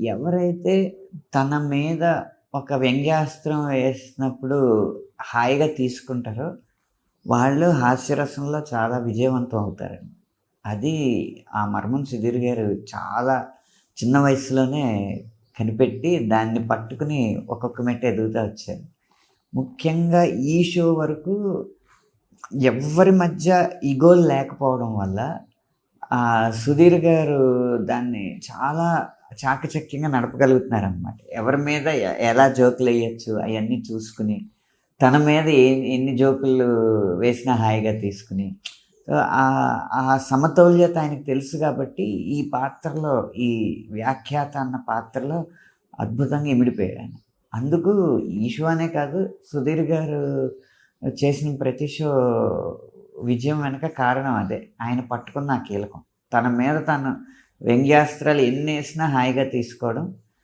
ఎవరైతే తన మీద ఒక వ్యంగ్యాస్త్రం వేసినప్పుడు హాయిగా తీసుకుంటారో, వాళ్ళు హాస్యరసంలో చాలా విజయవంతం అవుతారండి. అది ఆ మర్మం సుధీర్ గారు చాలా చిన్న వయసులోనే కనిపెట్టి, దాన్ని పట్టుకుని ఒక్కొక్క మెట్టు ఎదుగుతా వచ్చారు. ముఖ్యంగా ఈ షో వరకు ఎవ్వరి మధ్య ఇగోలు లేకపోవడం వల్ల సుధీర్ గారు దాన్ని చాలా చాకచక్యంగా నడపగలుగుతున్నారనమాట. ఎవరి మీద ఎలా జోకులెయ్యొచ్చు అయన్నీ చూసుకుని, తన మీద ఎన్ని జోకులు వేసినా హాయిగా తీసుకుని, ఆ సమతౌల్యత ఆయనకి తెలుసు గాబట్టి, ఈ పాత్రలో ఈ వ్యాఖ్యాత అన్న పాత్రలో అద్భుతంగా ఇమిడిపోయాడాయన. అందుకు ఈ షో అనే కాదు, సుధీర్ గారు చేసిన ప్రతి షో విజయం వెనక కారణం అదే. ఆయన పట్టుకున్న ఆ కీలకం. తన మీద తను వ్యంగ్యాస్త్రాలు ఎన్నేసినా హాయిగా తీసుకోవడం.